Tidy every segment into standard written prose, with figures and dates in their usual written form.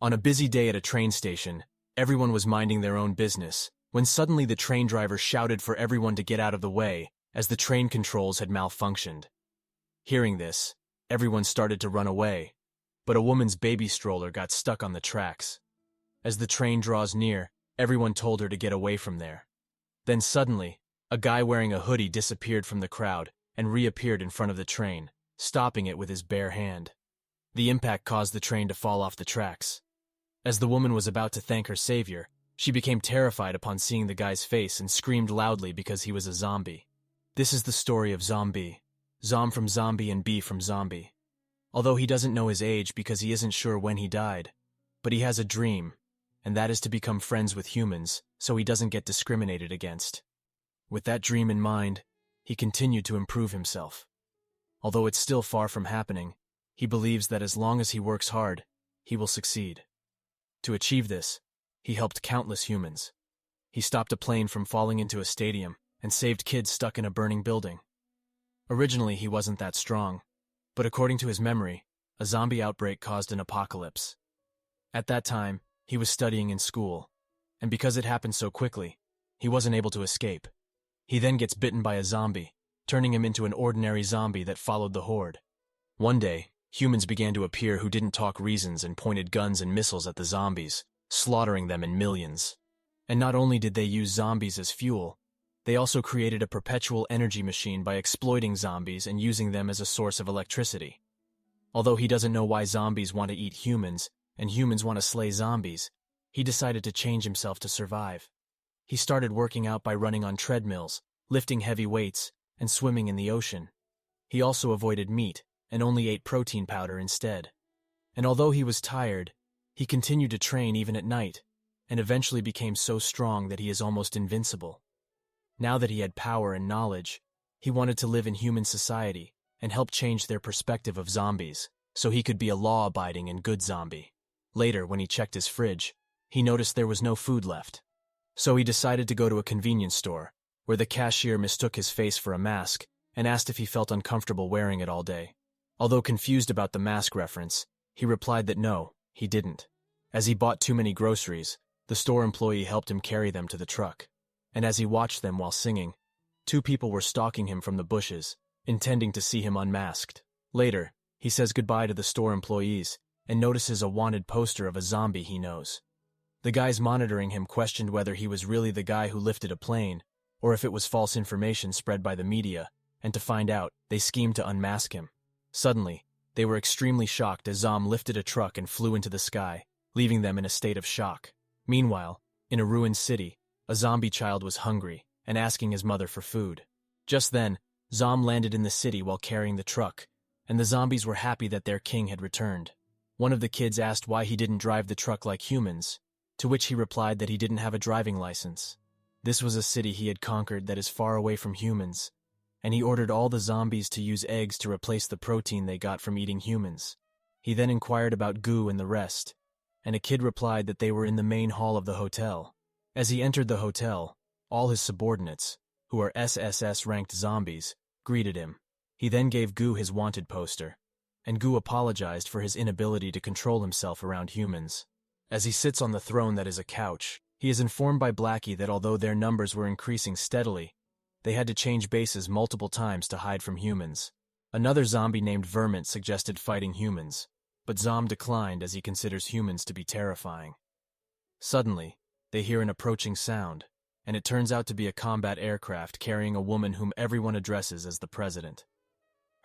On a busy day at a train station, everyone was minding their own business, when suddenly the train driver shouted for everyone to get out of the way, as the train controls had malfunctioned. Hearing this, everyone started to run away, but a woman's baby stroller got stuck on the tracks. As the train draws near, everyone told her to get away from there. Then suddenly, a guy wearing a hoodie disappeared from the crowd and reappeared in front of the train, stopping it with his bare hand. The impact caused the train to fall off the tracks. As the woman was about to thank her savior, she became terrified upon seeing the guy's face and screamed loudly because he was a zombie. This is the story of Zombie. Zom from zombie and B from zombie. Although he doesn't know his age because he isn't sure when he died, but he has a dream, and that is to become friends with humans so he doesn't get discriminated against. With that dream in mind, he continued to improve himself. Although it's still far from happening, he believes that as long as he works hard, he will succeed. To achieve this, he helped countless humans. He stopped a plane from falling into a stadium and saved kids stuck in a burning building. Originally, he wasn't that strong, but according to his memory, a zombie outbreak caused an apocalypse. At that time, he was studying in school, and because it happened so quickly, he wasn't able to escape. He then gets bitten by a zombie, turning him into an ordinary zombie that followed the horde. One day, humans began to appear who didn't talk reasons and pointed guns and missiles at the zombies, slaughtering them in millions. And not only did they use zombies as fuel, they also created a perpetual energy machine by exploiting zombies and using them as a source of electricity. Although he doesn't know why zombies want to eat humans and humans want to slay zombies, he decided to change himself to survive. He started working out by running on treadmills, lifting heavy weights, and swimming in the ocean. He also avoided meat and only ate protein powder instead. And although he was tired, he continued to train even at night, and eventually became so strong that he is almost invincible. Now that he had power and knowledge, he wanted to live in human society and help change their perspective of zombies, so he could be a law-abiding and good zombie. Later, when he checked his fridge, he noticed there was no food left. So he decided to go to a convenience store, where the cashier mistook his face for a mask and asked if he felt uncomfortable wearing it all day. Although confused about the mask reference, he replied that no, he didn't. As he bought too many groceries, the store employee helped him carry them to the truck. And as he watched them while singing, 2 people were stalking him from the bushes, intending to see him unmasked. Later, he says goodbye to the store employees and notices a wanted poster of a zombie he knows. The guys monitoring him questioned whether he was really the guy who lifted a plane, or if it was false information spread by the media, and to find out, they schemed to unmask him. Suddenly, they were extremely shocked as Zom lifted a truck and flew into the sky, leaving them in a state of shock. Meanwhile, in a ruined city, a zombie child was hungry and asking his mother for food. Just then, Zom landed in the city while carrying the truck, and the zombies were happy that their king had returned. One of the kids asked why he didn't drive the truck like humans, to which he replied that he didn't have a driving license. This was a city he had conquered that is far away from humans, and he ordered all the zombies to use eggs to replace the protein they got from eating humans. He then inquired about Goo and the rest, and a kid replied that they were in the main hall of the hotel. As he entered the hotel, all his subordinates, who are SSS-ranked zombies, greeted him. He then gave Goo his wanted poster, and Goo apologized for his inability to control himself around humans. As he sits on the throne that is a couch, he is informed by Blackie that although their numbers were increasing steadily, they had to change bases multiple times to hide from humans. Another zombie named Vermint suggested fighting humans, but Zom declined as he considers humans to be terrifying. Suddenly, they hear an approaching sound, and it turns out to be a combat aircraft carrying a woman whom everyone addresses as the president.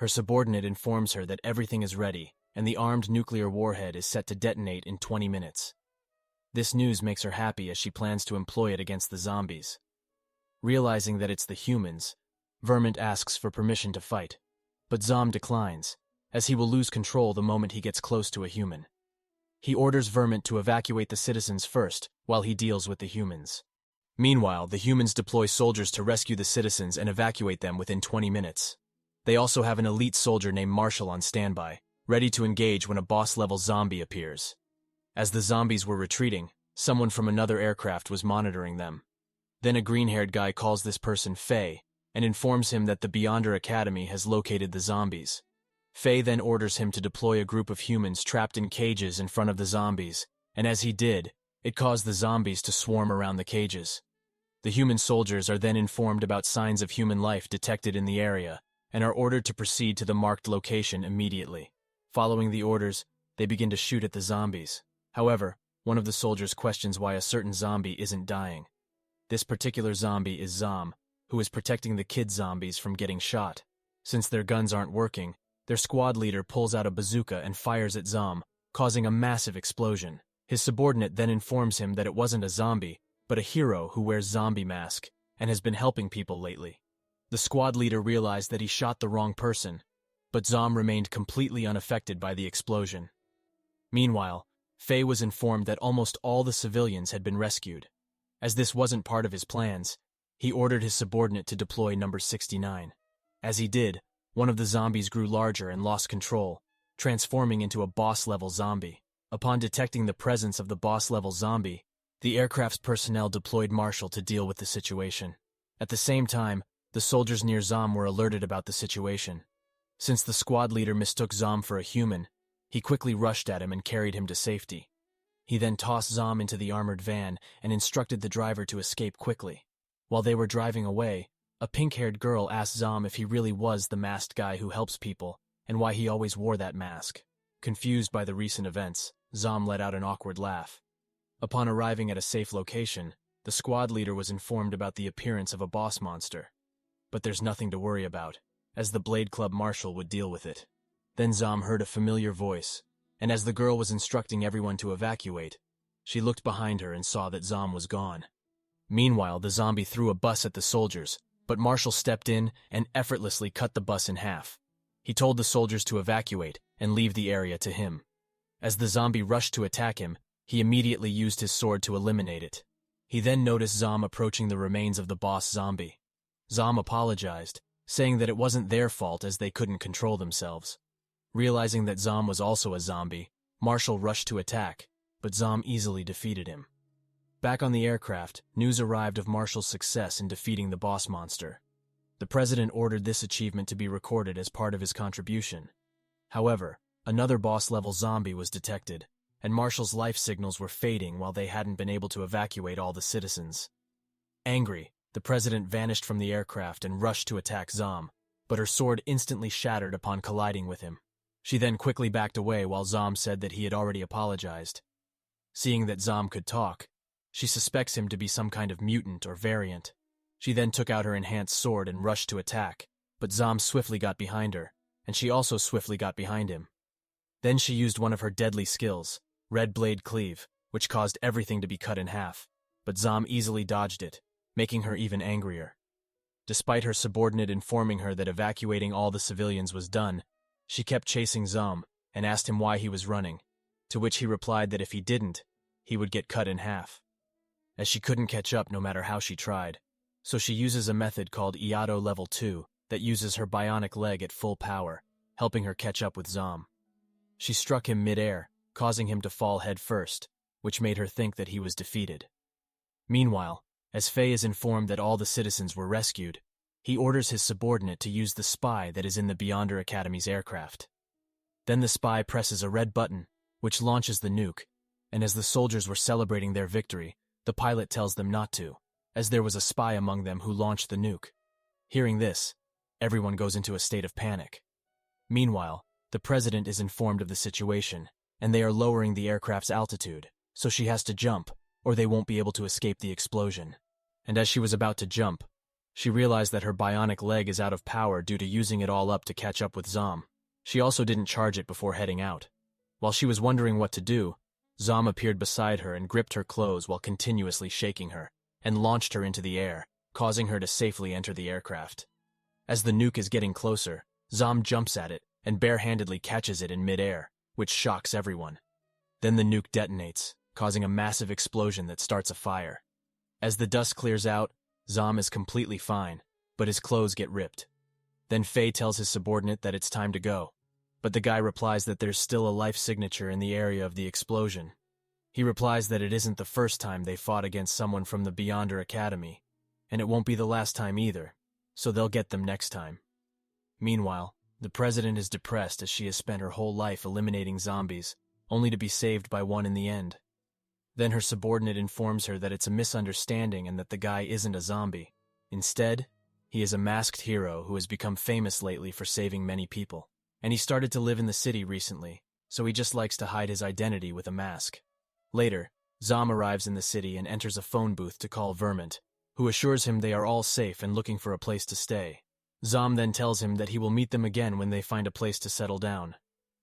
Her subordinate informs her that everything is ready, and the armed nuclear warhead is set to detonate in 20 minutes. This news makes her happy as she plans to employ it against the zombies. Realizing that it's the humans, Vermint asks for permission to fight, but Zom declines, as he will lose control the moment he gets close to a human. He orders Vermint to evacuate the citizens first, while he deals with the humans. Meanwhile, the humans deploy soldiers to rescue the citizens and evacuate them within 20 minutes. They also have an elite soldier named Marshall on standby, ready to engage when a boss-level zombie appears. As the zombies were retreating, someone from another aircraft was monitoring them. Then a green-haired guy calls this person Faye and informs him that the Beyonder Academy has located the zombies. Faye then orders him to deploy a group of humans trapped in cages in front of the zombies and as he did, it caused the zombies to swarm around the cages. The human soldiers are then informed about signs of human life detected in the area and are ordered to proceed to the marked location immediately. Following the orders, they begin to shoot at the zombies. However, one of the soldiers questions why a certain zombie isn't dying. This particular zombie is Zom, who is protecting the kid zombies from getting shot. Since their guns aren't working, their squad leader pulls out a bazooka and fires at Zom, causing a massive explosion. His subordinate then informs him that it wasn't a zombie, but a hero who wears zombie mask and has been helping people lately. The squad leader realized that he shot the wrong person, but Zom remained completely unaffected by the explosion. Meanwhile, Faye was informed that almost all the civilians had been rescued. As this wasn't part of his plans, he ordered his subordinate to deploy number 69. As he did, one of the zombies grew larger and lost control, transforming into a boss-level zombie. Upon detecting the presence of the boss-level zombie, the aircraft's personnel deployed Marshall to deal with the situation. At the same time, the soldiers near Zom were alerted about the situation. Since the squad leader mistook Zom for a human, he quickly rushed at him and carried him to safety. He then tossed Zom into the armored van and instructed the driver to escape quickly. While they were driving away, a pink-haired girl asked Zom if he really was the masked guy who helps people and why he always wore that mask. Confused by the recent events, Zom let out an awkward laugh. Upon arriving at a safe location, the squad leader was informed about the appearance of a boss monster. But there's nothing to worry about, as the Blade Club Marshal would deal with it. Then Zom heard a familiar voice, and as the girl was instructing everyone to evacuate, she looked behind her and saw that Zom was gone. Meanwhile, the zombie threw a bus at the soldiers, but Marshall stepped in and effortlessly cut the bus in half. He told the soldiers to evacuate and leave the area to him. As the zombie rushed to attack him, he immediately used his sword to eliminate it. He then noticed Zom approaching the remains of the boss zombie. Zom apologized, saying that it wasn't their fault as they couldn't control themselves. Realizing that Zom was also a zombie, Marshall rushed to attack, but Zom easily defeated him. Back on the aircraft, news arrived of Marshall's success in defeating the boss monster. The president ordered this achievement to be recorded as part of his contribution. However, another boss-level zombie was detected, and Marshall's life signals were fading while they hadn't been able to evacuate all the citizens. Angry, the president vanished from the aircraft and rushed to attack Zom, but her sword instantly shattered upon colliding with him. She then quickly backed away while Zom said that he had already apologized. Seeing that Zom could talk, she suspects him to be some kind of mutant or variant. She then took out her enhanced sword and rushed to attack, but Zom swiftly got behind her, and she also swiftly got behind him. Then she used one of her deadly skills, Red Blade Cleave, which caused everything to be cut in half, but Zom easily dodged it, making her even angrier. Despite her subordinate informing her that evacuating all the civilians was done, she kept chasing Zom and asked him why he was running, to which he replied that if he didn't, he would get cut in half. As she couldn't catch up no matter how she tried, so she uses a method called Iato Level 2 that uses her bionic leg at full power, helping her catch up with Zom. She struck him mid-air, causing him to fall head first, which made her think that he was defeated. Meanwhile, as Faye is informed that all the citizens were rescued, he orders his subordinate to use the spy that is in the Beyonder Academy's aircraft. Then the spy presses a red button, which launches the nuke, and as the soldiers were celebrating their victory, the pilot tells them not to, as there was a spy among them who launched the nuke. Hearing this, everyone goes into a state of panic. Meanwhile, the president is informed of the situation, and they are lowering the aircraft's altitude, so she has to jump, or they won't be able to escape the explosion. And as she was about to jump, she realized that her bionic leg is out of power due to using it all up to catch up with Zom. She also didn't charge it before heading out. While she was wondering what to do, Zom appeared beside her and gripped her clothes while continuously shaking her, and launched her into the air, causing her to safely enter the aircraft. As the nuke is getting closer, Zom jumps at it and barehandedly catches it in mid-air, which shocks everyone. Then the nuke detonates, causing a massive explosion that starts a fire. As the dust clears out, Zom is completely fine, but his clothes get ripped. Then Faye tells his subordinate that it's time to go, but the guy replies that there's still a life signature in the area of the explosion. He replies that it isn't the first time they fought against someone from the Beyonder Academy, and it won't be the last time either, so they'll get them next time. Meanwhile, the president is depressed as she has spent her whole life eliminating zombies, only to be saved by one in the end. Then her subordinate informs her that it's a misunderstanding and that the guy isn't a zombie. Instead, he is a masked hero who has become famous lately for saving many people. And he started to live in the city recently, so he just likes to hide his identity with a mask. Later, Zom arrives in the city and enters a phone booth to call Vermont, who assures him they are all safe and looking for a place to stay. Zom then tells him that he will meet them again when they find a place to settle down.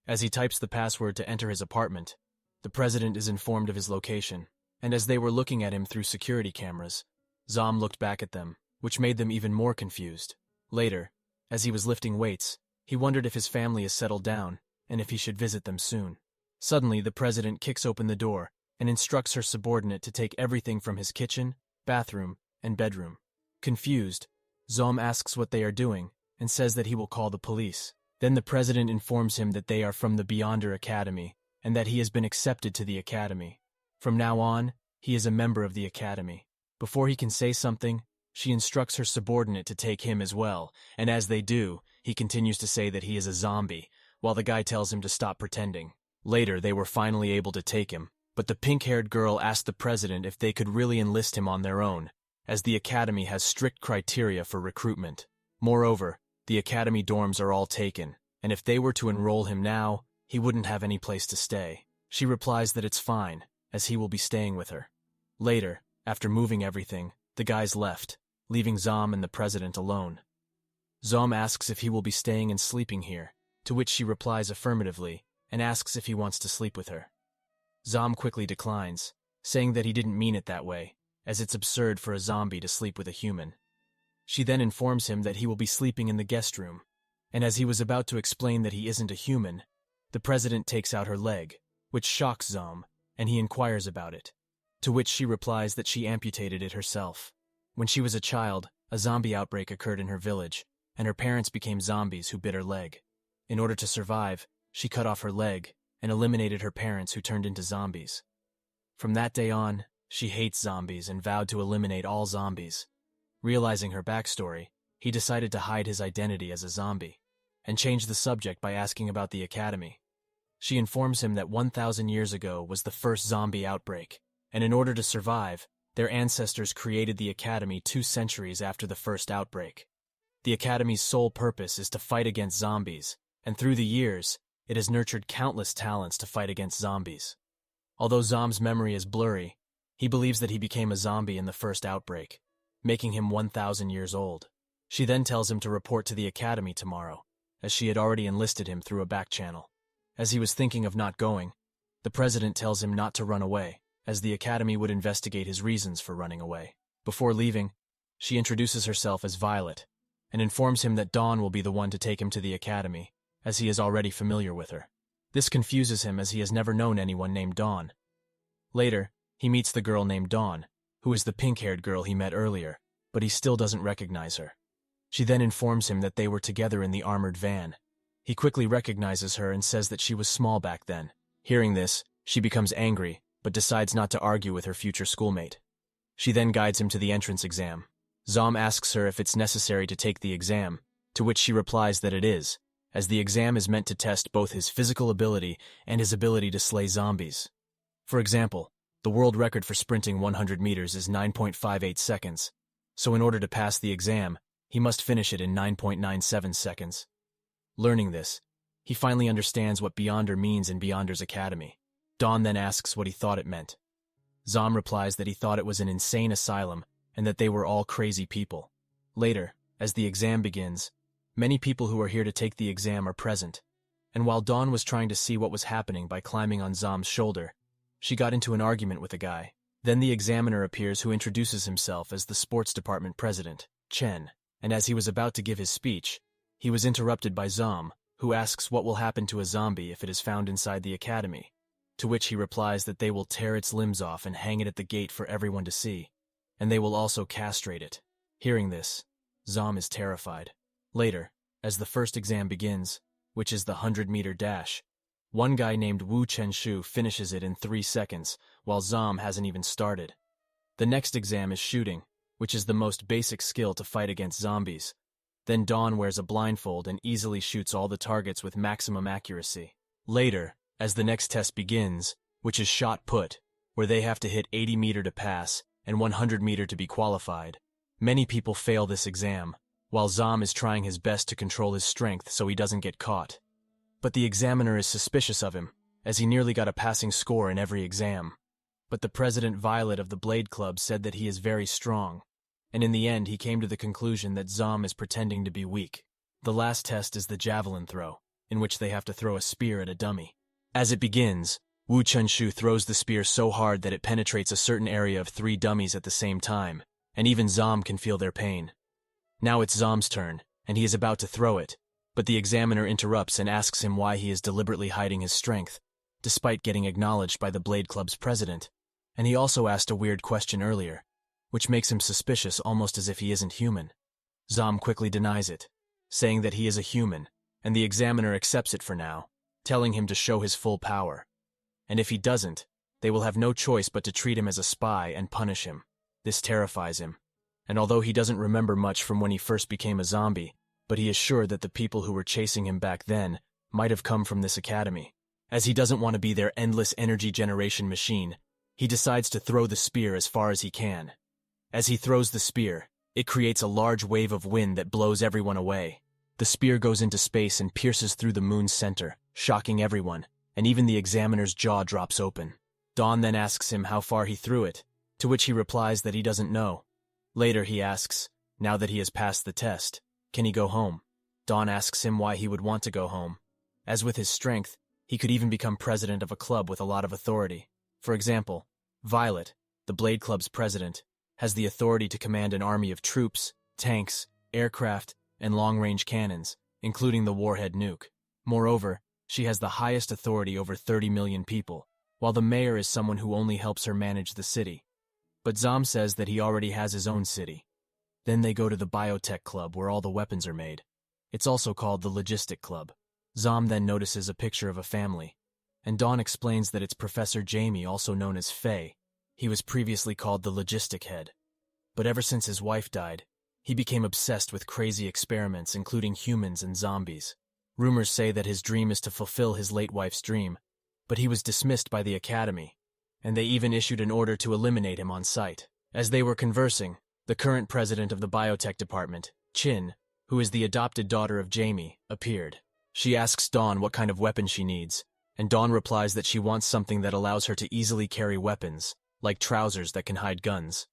As he types the password to enter his apartment, the president is informed of his location, and as they were looking at him through security cameras, Zom looked back at them, which made them even more confused. Later, as he was lifting weights, he wondered if his family is settled down and if he should visit them soon. Suddenly, the president kicks open the door and instructs her subordinate to take everything from his kitchen, bathroom, and bedroom. Confused, Zom asks what they are doing and says that he will call the police. Then the president informs him that they are from the Beyonder Academy and that he has been accepted to the academy. From now on, he is a member of the academy. Before he can say something, she instructs her subordinate to take him as well, and as they do, he continues to say that he is a zombie, while the guy tells him to stop pretending. Later, they were finally able to take him, but the pink-haired girl asked the president if they could really enlist him on their own, as the academy has strict criteria for recruitment. Moreover, the academy dorms are all taken, and if they were to enroll him now, he wouldn't have any place to stay. She replies that it's fine, as he will be staying with her. Later, after moving everything, the guys left, leaving Zom and the president alone. Zom asks if he will be staying and sleeping here, to which she replies affirmatively and asks if he wants to sleep with her. Zom quickly declines, saying that he didn't mean it that way, as it's absurd for a zombie to sleep with a human. She then informs him that he will be sleeping in the guest room, and as he was about to explain that he isn't a human, the president takes out her leg, which shocks Zom, and he inquires about it, to which she replies that she amputated it herself. When she was a child, a zombie outbreak occurred in her village, and her parents became zombies who bit her leg. In order to survive, she cut off her leg and eliminated her parents who turned into zombies. From that day on, she hates zombies and vowed to eliminate all zombies. Realizing her backstory, he decided to hide his identity as a zombie, and changed the subject by asking about the academy. She informs him that 1,000 years ago was the first zombie outbreak, and in order to survive, their ancestors created the academy 2 centuries after the first outbreak. The academy's sole purpose is to fight against zombies, and through the years, it has nurtured countless talents to fight against zombies. Although Zom's memory is blurry, he believes that he became a zombie in the first outbreak, making him 1,000 years old. She then tells him to report to the academy tomorrow, as she had already enlisted him through a back channel. As he was thinking of not going, the president tells him not to run away, as the academy would investigate his reasons for running away. Before leaving, she introduces herself as Violet, and informs him that Dawn will be the one to take him to the academy, as he is already familiar with her. This confuses him as he has never known anyone named Dawn. Later, he meets the girl named Dawn, who is the pink-haired girl he met earlier, but he still doesn't recognize her. She then informs him that they were together in the armored van. He quickly recognizes her and says that she was small back then. Hearing this, she becomes angry, but decides not to argue with her future schoolmate. She then guides him to the entrance exam. Zom asks her if it's necessary to take the exam, to which she replies that it is, as the exam is meant to test both his physical ability and his ability to slay zombies. For example, the world record for sprinting 100 meters is 9.58 seconds, so in order to pass the exam, he must finish it in 9.97 seconds. Learning this, he finally understands what Beyonder means in Beyonder's academy. Dawn then asks what he thought it meant. Zom replies that he thought it was an insane asylum and that they were all crazy people. Later, as the exam begins, many people who are here to take the exam are present, and while Dawn was trying to see what was happening by climbing on Zom's shoulder, she got into an argument with a guy. Then the examiner appears who introduces himself as the sports department president, Chen, and as he was about to give his speech, he was interrupted by Zom, who asks what will happen to a zombie if it is found inside the academy, to which he replies that they will tear its limbs off and hang it at the gate for everyone to see, and they will also castrate it. Hearing this, Zom is terrified. Later, as the first exam begins, which is the 100-meter dash, one guy named Wu Chenshu finishes it in 3 seconds, while Zom hasn't even started. The next exam is shooting, which is the most basic skill to fight against zombies. Then Dawn wears a blindfold and easily shoots all the targets with maximum accuracy. Later, as the next test begins, which is shot put, where they have to hit 80-meter to pass and 100-meter to be qualified. Many people fail this exam, while Zom is trying his best to control his strength so he doesn't get caught. But the examiner is suspicious of him, as he nearly got a passing score in every exam. But the president Violet of the Blade Club said that he is very strong, and in the end he came to the conclusion that Zom is pretending to be weak. The last test is the javelin throw, in which they have to throw a spear at a dummy. As it begins, Wu Chunshu throws the spear so hard that it penetrates a certain area of 3 dummies at the same time, and even Zom can feel their pain. Now it's Zom's turn, and he is about to throw it, but the examiner interrupts and asks him why he is deliberately hiding his strength, despite getting acknowledged by the Blade Club's president. And he also asked a weird question earlier, which makes him suspicious almost as if he isn't human. Zom quickly denies it, saying that he is a human, and the examiner accepts it for now, telling him to show his full power. And if he doesn't, they will have no choice but to treat him as a spy and punish him. This terrifies him, and although he doesn't remember much from when he first became a zombie, but he is sure that the people who were chasing him back then might have come from this academy. As he doesn't want to be their endless energy generation machine, he decides to throw the spear as far as he can. As he throws the spear, it creates a large wave of wind that blows everyone away. The spear goes into space and pierces through the moon's center, shocking everyone, and even the examiner's jaw drops open. Dawn then asks him how far he threw it, to which he replies that he doesn't know. Later he asks, now that he has passed the test, can he go home? Dawn asks him why he would want to go home. As with his strength, he could even become president of a club with a lot of authority. For example, Violet, the Blade Club's president, has the authority to command an army of troops, tanks, aircraft, and long-range cannons, including the warhead nuke. Moreover, she has the highest authority over 30 million people, while the mayor is someone who only helps her manage the city. But Zom says that he already has his own city. Then they go to the biotech club where all the weapons are made. It's also called the Logistic Club. Zom then notices a picture of a family, and Dawn explains that it's Professor Jamie, also known as Faye. He was previously called the Logistic Head. But ever since his wife died, he became obsessed with crazy experiments, including humans and zombies. Rumors say that his dream is to fulfill his late wife's dream, but he was dismissed by the academy, and they even issued an order to eliminate him on sight. As they were conversing, the current president of the biotech department, Chin, who is the adopted daughter of Jamie, appeared. She asks Dawn what kind of weapon she needs, and Dawn replies that she wants something that allows her to easily carry weapons, like trousers that can hide guns.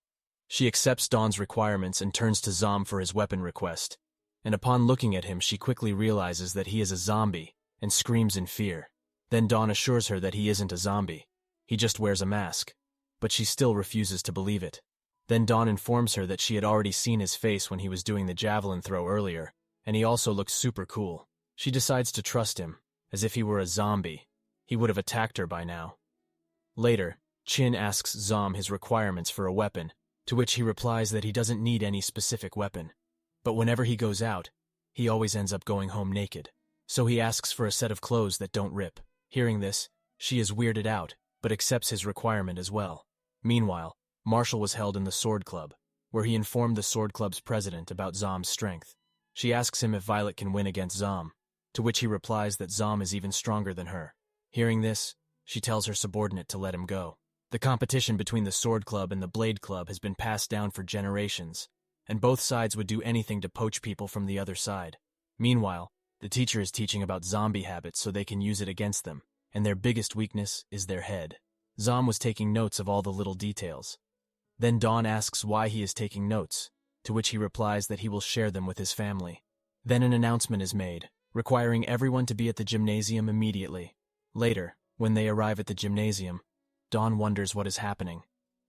She accepts Dawn's requirements and turns to Zom for his weapon request, and upon looking at him she quickly realizes that he is a zombie and screams in fear. Then Dawn assures her that he isn't a zombie. He just wears a mask, but she still refuses to believe it. Then Dawn informs her that she had already seen his face when he was doing the javelin throw earlier, and he also looks super cool. She decides to trust him, as if he were a zombie. He would have attacked her by now. Later, Chin asks Zom his requirements for a weapon, to which he replies that he doesn't need any specific weapon. But whenever he goes out, he always ends up going home naked. So he asks for a set of clothes that don't rip. Hearing this, she is weirded out, but accepts his requirement as well. Meanwhile, Marshall was held in the Sword Club, where he informed the Sword Club's president about Zom's strength. She asks him if Violet can win against Zom, to which he replies that Zom is even stronger than her. Hearing this, she tells her subordinate to let him go. The competition between the Sword Club and the Blade Club has been passed down for generations, and both sides would do anything to poach people from the other side. Meanwhile, the teacher is teaching about zombie habits so they can use it against them, and their biggest weakness is their head. Zom was taking notes of all the little details. Then Dawn asks why he is taking notes, to which he replies that he will share them with his family. Then an announcement is made, requiring everyone to be at the gymnasium immediately. Later, when they arrive at the gymnasium, Dawn wonders what is happening.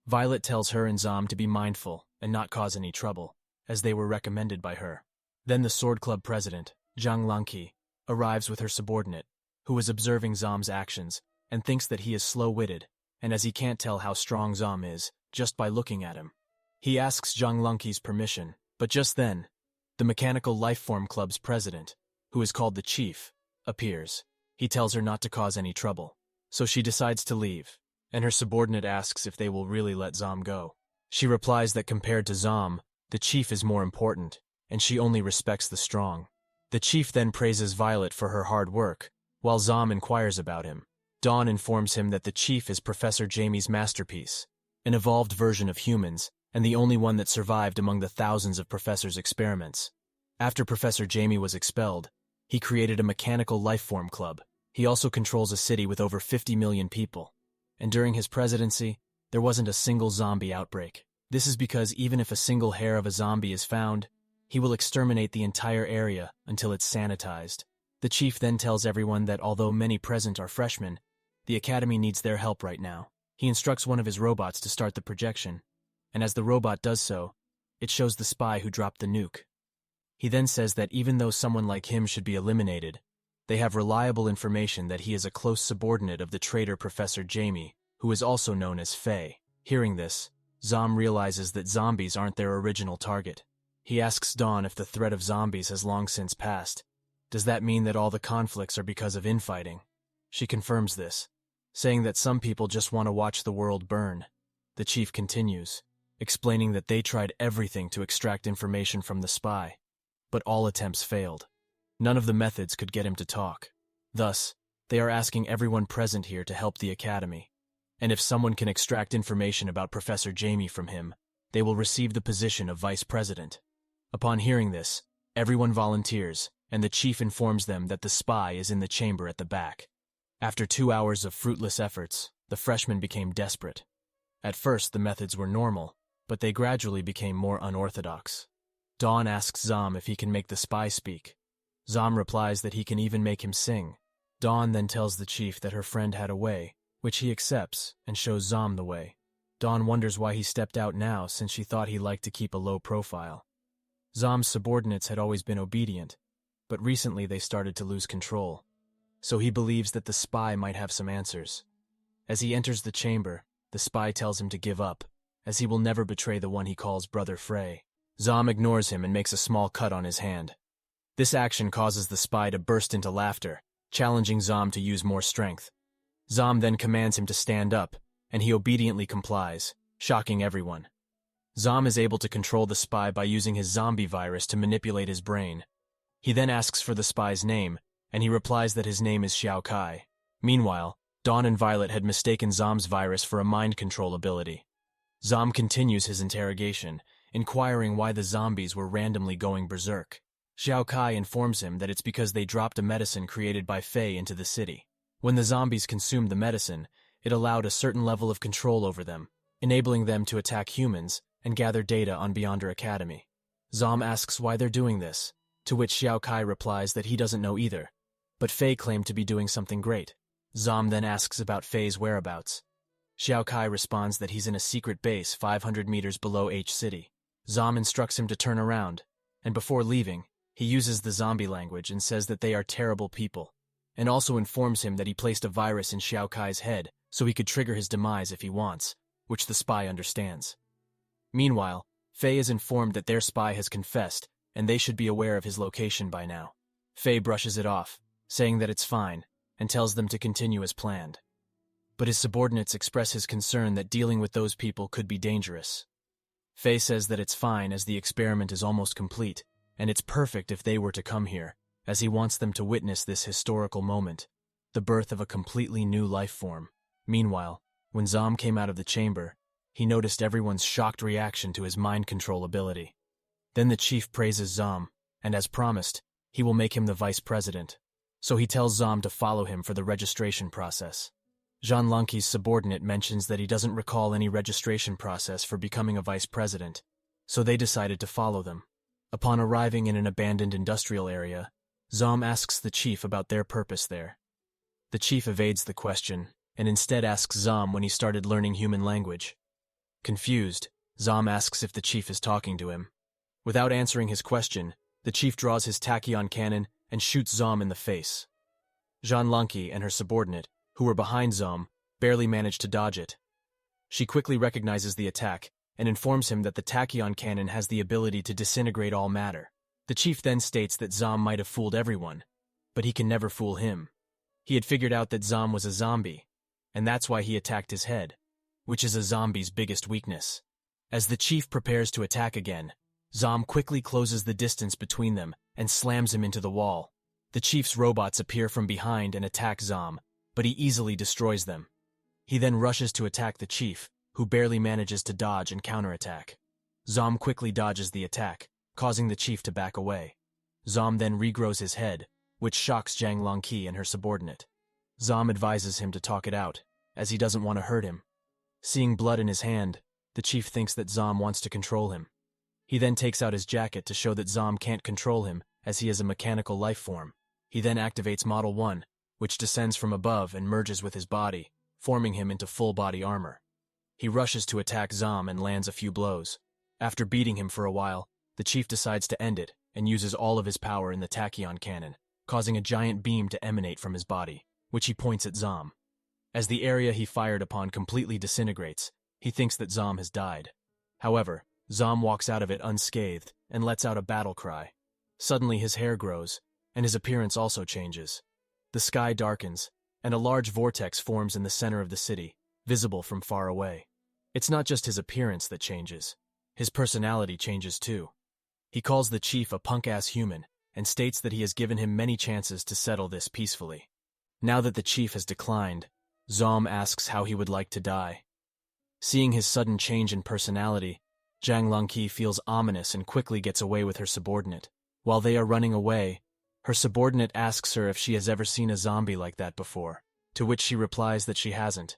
Violet tells her and Zom to be mindful and not cause any trouble, as they were recommended by her. Then the Sword Club president, Zhang Lanqi, arrives with her subordinate, who is observing Zom's actions and thinks that he is slow-witted, and as he can't tell how strong Zom is just by looking at him. He asks Zhang Lanqi's permission, but just then, the Mechanical Lifeform Club's president, who is called the Chief, appears. He tells her not to cause any trouble, so she decides to leave, and her subordinate asks if they will really let Zom go. She replies that compared to Zom, the Chief is more important, and she only respects the strong. The Chief then praises Violet for her hard work, while Zom inquires about him. Dawn informs him that the chief is Professor Jamie's masterpiece, an evolved version of humans, and the only one that survived among the thousands of Professor's experiments. After Professor Jamie was expelled, he created a mechanical lifeform club. He also controls a city with over 50 million people. And during his presidency, there wasn't a single zombie outbreak. This is because even if a single hair of a zombie is found, he will exterminate the entire area until it's sanitized. The chief then tells everyone that although many present are freshmen, the academy needs their help right now. He instructs one of his robots to start the projection, and as the robot does so, it shows the spy who dropped the nuke. He then says that even though someone like him should be eliminated, they have reliable information that he is a close subordinate of the traitor Professor Jamie, who is also known as Faye. Hearing this, Zom realizes that zombies aren't their original target. He asks Dawn if the threat of zombies has long since passed. Does that mean that all the conflicts are because of infighting? She confirms this, saying that some people just want to watch the world burn. The chief continues, explaining that they tried everything to extract information from the spy, but all attempts failed. None of the methods could get him to talk. Thus, they are asking everyone present here to help the academy. And if someone can extract information about Professor Jamie from him, they will receive the position of vice president. Upon hearing this, everyone volunteers, and the chief informs them that the spy is in the chamber at the back. After 2 hours of fruitless efforts, the freshmen became desperate. At first, the methods were normal, but they gradually became more unorthodox. Dawn asks Zom if he can make the spy speak. Zom replies that he can even make him sing. Dawn then tells the chief that her friend had a way, which he accepts and shows Zom the way. Dawn wonders why he stepped out now since she thought he liked to keep a low profile. Zom's subordinates had always been obedient, but recently they started to lose control. So he believes that the spy might have some answers. As he enters the chamber, the spy tells him to give up, as he will never betray the one he calls Brother Frey. Zom ignores him and makes a small cut on his hand. This action causes the spy to burst into laughter, challenging Zom to use more strength. Zom then commands him to stand up, and he obediently complies, shocking everyone. Zom is able to control the spy by using his zombie virus to manipulate his brain. He then asks for the spy's name, and he replies that his name is Xiao Kai. Meanwhile, Dawn and Violet had mistaken Zom's virus for a mind control ability. Zom continues his interrogation, inquiring why the zombies were randomly going berserk. Xiao Kai informs him that it's because they dropped a medicine created by Faye into the city. When the zombies consumed the medicine, it allowed a certain level of control over them, enabling them to attack humans and gather data on Beyonder Academy. Zom asks why they're doing this, to which Xiao Kai replies that he doesn't know either, but Faye claimed to be doing something great. Zom then asks about Faye's whereabouts. Xiao Kai responds that he's in a secret base 500 meters below H City. Zom instructs him to turn around, and before leaving, he uses the zombie language and says that they are terrible people, and also informs him that he placed a virus in Xiao Kai's head so he could trigger his demise if he wants, which the spy understands. Meanwhile, Faye is informed that their spy has confessed, and they should be aware of his location by now. Faye brushes it off, saying that it's fine, and tells them to continue as planned. But his subordinates express his concern that dealing with those people could be dangerous. Faye says that it's fine as the experiment is almost complete, and it's perfect if they were to come here, as he wants them to witness this historical moment, the birth of a completely new life form. Meanwhile, when Zom came out of the chamber, he noticed everyone's shocked reaction to his mind control ability. Then the chief praises Zom, and as promised, he will make him the vice president. So he tells Zom to follow him for the registration process. Jean Lanki's subordinate mentions that he doesn't recall any registration process for becoming a vice president, so they decided to follow them. Upon arriving in an abandoned industrial area, Zom asks the chief about their purpose there. The chief evades the question, and instead asks Zom when he started learning human language. Confused, Zom asks if the chief is talking to him. Without answering his question, the chief draws his tachyon cannon and shoots Zom in the face. Jean Lanki and her subordinate, who were behind Zom, barely managed to dodge it. She quickly recognizes the attack and informs him that the tachyon cannon has the ability to disintegrate all matter. The chief then states that Zom might have fooled everyone, but he can never fool him. He had figured out that Zom was a zombie, and that's why he attacked his head, which is a zombie's biggest weakness. As the chief prepares to attack again, Zom quickly closes the distance between them and slams him into the wall. The chief's robots appear from behind and attack Zom, but he easily destroys them. He then rushes to attack the chief, who barely manages to dodge and counterattack. Zom quickly dodges the attack, causing the chief to back away. Zom then regrows his head, which shocks Zhang Longqi and her subordinate. Zom advises him to talk it out, as he doesn't want to hurt him. Seeing blood in his hand, the chief thinks that Zom wants to control him. He then takes out his jacket to show that Zom can't control him, as he is a mechanical life form. He then activates Model 1, which descends from above and merges with his body, forming him into full-body armor. He rushes to attack Zom and lands a few blows. After beating him for a while, the chief decides to end it and uses all of his power in the tachyon cannon, causing a giant beam to emanate from his body, which he points at Zom. As the area he fired upon completely disintegrates, he thinks that Zom has died. However, Zom walks out of it unscathed and lets out a battle cry. Suddenly his hair grows, and his appearance also changes. The sky darkens, and a large vortex forms in the center of the city, visible from far away. It's not just his appearance that changes. His personality changes too. He calls the chief a punk-ass human and states that he has given him many chances to settle this peacefully. Now that the chief has declined, Zom asks how he would like to die. Seeing his sudden change in personality, Zhang Longqi feels ominous and quickly gets away with her subordinate. While they are running away, her subordinate asks her if she has ever seen a zombie like that before, to which she replies that she hasn't.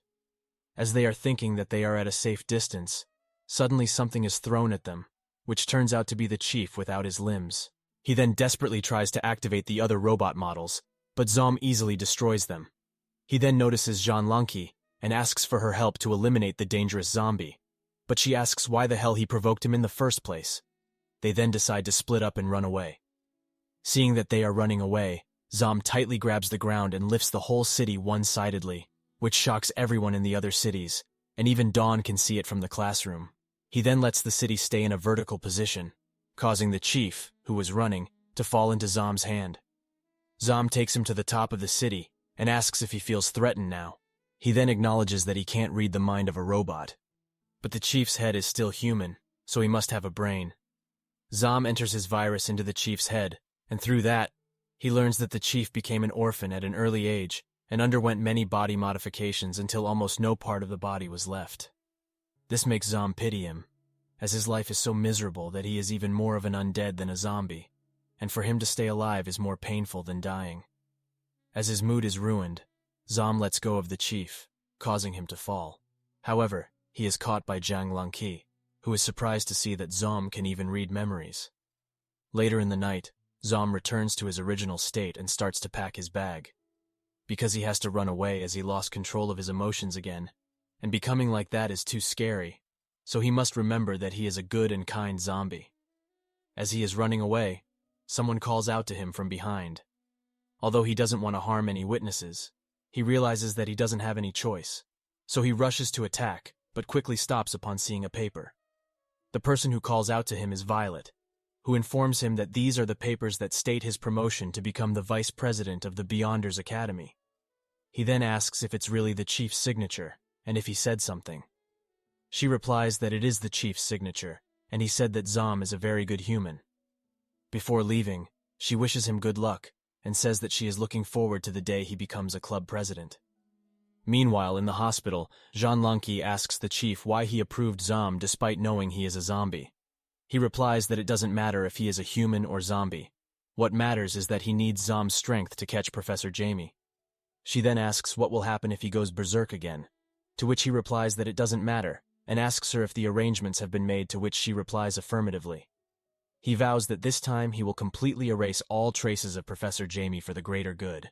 As they are thinking that they are at a safe distance, suddenly something is thrown at them, which turns out to be the chief without his limbs. He then desperately tries to activate the other robot models, but Zom easily destroys them. He then notices Zhang Longqi and asks for her help to eliminate the dangerous zombie, but she asks why the hell he provoked him in the first place. They then decide to split up and run away. Seeing that they are running away, Zom tightly grabs the ground and lifts the whole city one-sidedly, which shocks everyone in the other cities, and even Dawn can see it from the classroom. He then lets the city stay in a vertical position, causing the chief, who was running, to fall into Zom's hand. Zom takes him to the top of the city and asks if he feels threatened now. He then acknowledges that he can't read the mind of a robot. But the chief's head is still human, so he must have a brain. Zom enters his virus into the chief's head, and through that, he learns that the chief became an orphan at an early age and underwent many body modifications until almost no part of the body was left. This makes Zom pity him, as his life is so miserable that he is even more of an undead than a zombie, and for him to stay alive is more painful than dying. As his mood is ruined, Zom lets go of the chief, causing him to fall. However, he is caught by Zhang Longqi, who is surprised to see that Zom can even read memories. Later in the night, Zom returns to his original state and starts to pack his bag. Because he has to run away as he lost control of his emotions again, and becoming like that is too scary, so he must remember that he is a good and kind zombie. As he is running away, someone calls out to him from behind. Although he doesn't want to harm any witnesses, he realizes that he doesn't have any choice, so he rushes to attack, but quickly stops upon seeing a paper. The person who calls out to him is Violet, who informs him that these are the papers that state his promotion to become the vice president of the Beyonders Academy. He then asks if it's really the chief's signature, and if he said something. She replies that it is the chief's signature, and he said that Zom is a very good human. Before leaving, she wishes him good luck, and says that she is looking forward to the day he becomes a club president. Meanwhile, in the hospital, Zhang Longqi asks the chief why he approved Zom despite knowing he is a zombie. He replies that it doesn't matter if he is a human or zombie. What matters is that he needs Zom's strength to catch Professor Jamie. She then asks what will happen if he goes berserk again, to which he replies that it doesn't matter, and asks her if the arrangements have been made, to which she replies affirmatively. He vows that this time he will completely erase all traces of Professor Jamie for the greater good.